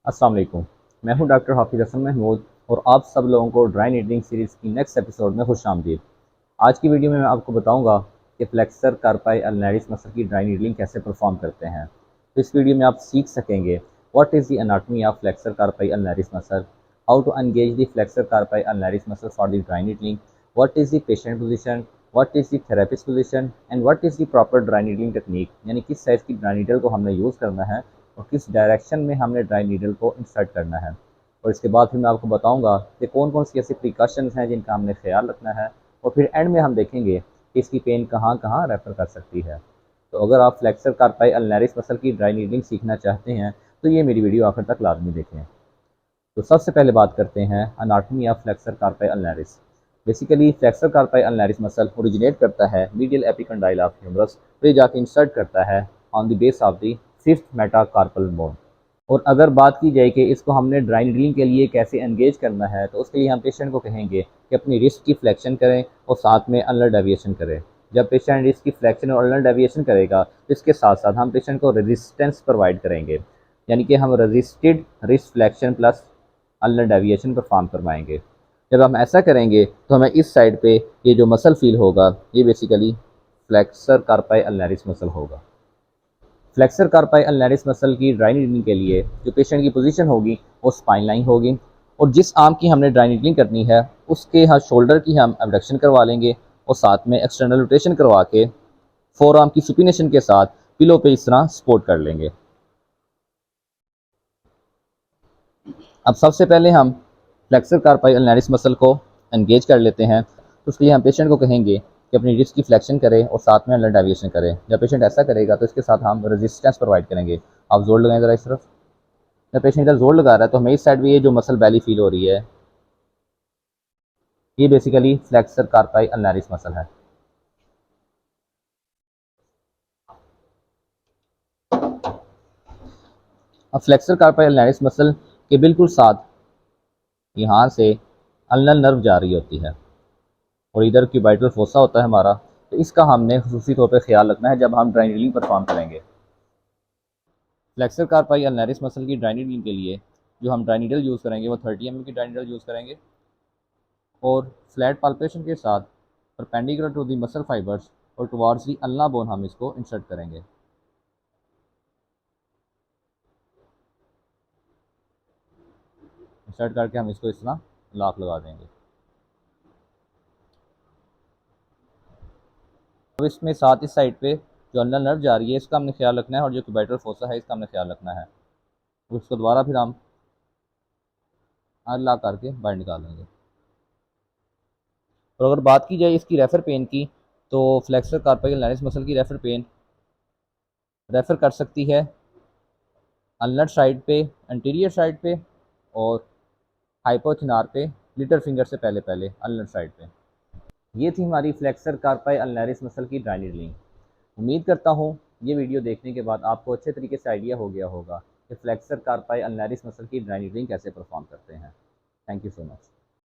अस्सलाम वालेकुम। मैं हूं डॉक्टर हाफिज़ हसन महमूद और आप सब लोगों को ड्राई नीडलिंग सीरीज़ की नेक्स्ट एपिसोड में खुशामदीद। आज की वीडियो में मैं आपको बताऊंगा कि फ्लेक्सर कार्पाई अल्नैरिस मसल की ड्राई नीडलिंग कैसे परफॉर्म करते हैं। तो इस वीडियो में आप सीख सकेंगे what is the anatomy of flexor carpi ulnaris muscle, how to engage the flexor carpi ulnaris muscle for the dry needling, what is the patient position, what is the therapist position and what is the proper dry needling technique, यानी किस size की dry needle को हमने use करना है और किस direction में हमने ड्राई नीडल को इंसर्ट करना है। और इसके बाद फिर मैं आपको बताऊंगा कि कौन कौन सी ऐसी प्रिकॉशंस हैं जिनका हमने ख्याल रखना है, और फिर एंड में हम देखेंगे कि इसकी पेन कहाँ कहाँ रेफर कर सकती है। तो अगर आप फ्लेक्सर कार्पाई अल्नैरिस मसल की ड्राई नीडलिंग सीखना चाहते हैं तो ये मेरी वीडियो आखिर तक लाजमी देखें। तो सबसे पहले बात करते हैं anatomy of flexor carpi ulnaris. Basically flexor carpi ulnaris muscle originate करता है मीडियल एपिकंडाइल ऑफ ह्यूमरस, फिर जाके इंसर्ट करता है on the base of the fifth metacarpal bone. और अगर बात की जाए कि इसको हमने ड्राई नीडलिंग के लिए कैसे एंगेज करना है, तो उसके लिए हम पेशेंट को कहेंगे कि अपनी रिस्ट की फ्लेक्शन करें और साथ में अनलर डेविएशन करें। जब पेशेंट रिस्ट की फ्लेक्शन और अनलर डेविएशन करेगा तो इसके साथ साथ हम पेशेंट को रेजिस्टेंस प्रोवाइड करेंगे, यानी कि हम resisted wrist flexion plus ulnar deviation perform करवाएंगे। जब हम ऐसा करेंगे तो हमें इस साइड पे ये जो मसल फील होगा ये basically flexor carpi ulnaris muscle होगा। फ्लेक्सर कार्पाई अल्नैरिस मसल की ड्राई नीडलिंग के लिए जो पेशेंट की पोजीशन होगी वो स्पाइन लाइन होगी, और जिस आर्म की हमने ड्राई नीडलिंग करनी है उसके यहाँ शोल्डर की हम एबडक्शन करवा लेंगे और साथ में एक्सटर्नल रोटेशन करवा के फोर आर्म की सुपिनेशन के साथ पिलो पे इस तरह सपोर्ट कर लेंगे। अब सबसे पहले हम फ्लेक्सर कार्पाई अल्नैरिस मसल को एंगेज कर लेते हैं। तो उसके लिए हम पेशेंट को कहेंगे कि अपनी रिस्ट की फ्लेक्शन करें और साथ में अनलर डेविएशन करें। जब पेशेंट ऐसा करेगा तो इसके साथ हम रेजिस्टेंस प्रोवाइड करेंगे। आप जोर लगाएं ज़रा इस तरफ। जब पेशेंट इधर जोर लगा रहा है तो हमें इस साइड भी ये जो मसल बैली फील हो रही है ये basically flexor carpi ulnaris muscle है। अब फ्लेक्सर कार्पाई अल्नैरिस मसल के बिल्कुल साथ यहाँ से अल्नर नर्व जा रही होती है और इधर क्यूबाइटल फोसा होता है हमारा, तो इसका हमने खुसूसी तौर पर ख्याल रखना है जब हम ड्राई नीडलिंग परफॉर्म करेंगे। फ्लेक्सर कार्पाई अल्नैरिस मसल की ड्राई नीडलिंग के लिए जो हम ड्राई नीडल यूज़ करेंगे वो 30 ml की ड्राई नीडल यूज़ करेंगे और फ्लैट पाल्पेशन के साथ perpendicular to the muscle fibers और टुवार्ड्स दी अल्ना बोन हम इसको इंसर्ट करेंगे। इंसर्ट करके हम इसको इस तरह लॉक लगा देंगे। अब इसमें साथ इस साइड पे जो अल्नर नर्व जा रही है इसका हमने ख्याल रखना है और जो क्यूबाइटल फोसा है इसका हमने ख्याल रखना है। उसको दोबारा फिर हम लॉक करके बाहर निकाल लेंगे। और अगर बात की जाए इसकी रेफर पेन की, तो फ्लेक्सर कार्पाई अल्नैरिस मसल की रेफर पेन रेफर कर सकती है अल्नर साइड पे, एंटीरियर साइड पे और हाइपोथिनार पे, लिटिल फिंगर से पहले पहले अल्नर साइड पे। ये थी हमारी फ्लेक्सर कार्पाई अल्नैरिस मसल की ड्राई नीडलिंग। उम्मीद करता हूँ ये वीडियो देखने के बाद आपको अच्छे तरीके से आइडिया हो गया होगा कि फ्लेक्सर कार्पाई अल्नैरिस मसल की ड्राई नीडलिंग कैसे परफॉर्म करते हैं। Thank you so much.